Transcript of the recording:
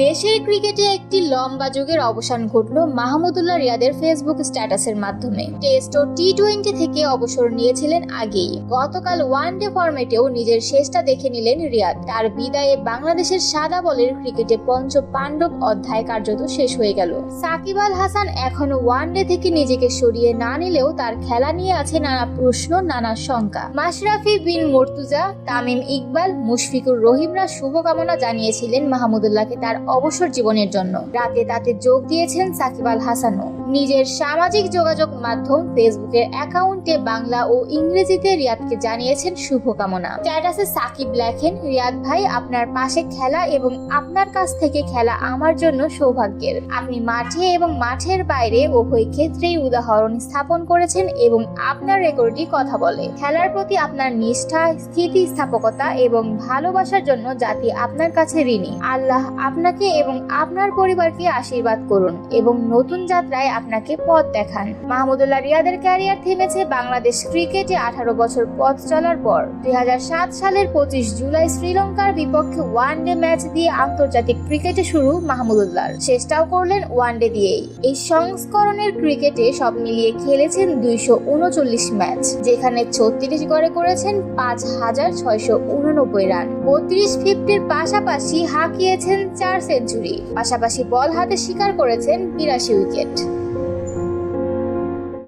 দেশের ক্রিকেটে একটি লম্বা যুগের অবসান ঘটল মাহমুদুল্লাহ রিয়াদের ফেসবুক স্ট্যাটাসের মাধ্যমে। টেস্ট ও টি-20 থেকে অবসর নিয়েছিলেন আগেই। গতকাল ওয়ানডে ফরম্যাটেও নিজের শেষটা দেখে নিলেন রিয়াদ। তার বিদায়ে বাংলাদেশের সাদা বলের ক্রিকেটে পঞ্চ পাণ্ডব অধ্যায় কার্যত শেষ হয়ে গেল। সাকিব আল হাসান এখনো ওয়ানডে থেকে নিজেকে সরিয়ে না নিলেও তার খেলা নিয়ে আছে নানা প্রশ্ন, নানা শঙ্কা। মাশরাফি বিন মুর্তজা, তামিম ইকবাল, মুশফিকুর রহিমরা শুভকামনা জানিয়েছিলেন মাহমুদুল্লাহকে তার অবসর জীবনের জন্য। রাতে তাতে যোগ দিয়েছেন সাকিব আল হাসানও। নিজের সামাজিক যোগাযোগ মাধ্যম ফেসবুকের অ্যাকাউন্টে বাংলা ও ইংরেজিতে রিয়াদকে জানিয়েছেন শুভকামনা। স্ট্যাটাসে সাকিব লেখেন, রিয়াদ ভাই, আপনার পাশে খেলা এবং আপনার কাছ থেকে খেলা আমার জন্য সৌভাগ্যের। আপনি মাঠে এবং মাঠের বাইরে উভয় ক্ষেত্রেই উদাহরণ স্থাপন করেছেন এবং আপনার রেকর্ডই কথা বলে। খেলার প্রতি আপনার নিষ্ঠা, স্থিতিস্থাপকতা এবং ভালোবাসার জন্য জাতি আপনার কাছে ঋণী। আল্লাহ আপনাকে এবং আপনার পরিবারকে আশীর্বাদ করুন এবং নতুন যাত্রায় আপনাকে পথ দেখান। মাহমুদুল্লাহ রিয়াদের ক্যারিয়ার থেমেছে বাংলাদেশ ক্রিকেটে 18 বছর পথ চলার পর। 2007 সালের 25 জুলাই শ্রীলঙ্কার বিপক্ষে ওয়ানডে ম্যাচ দিয়ে আন্তর্জাতিক ক্রিকেটে শুরু মাহমুদুল্লাহর। শেষটাও করলেন ওয়ানডে দিয়েই। এই সংস্করণের ক্রিকেটে সব মিলিয়ে খেলেছেন 239 ম্যাচ, যেখানে 36 গড়ে করেছেন 5689 রান। 32-50-র পাশাপাশি হাঁকিয়েছেন 4 সেঞ্চুরি, পাশাপাশি বল হাতে শিকার করেছেন 82 উইকেট।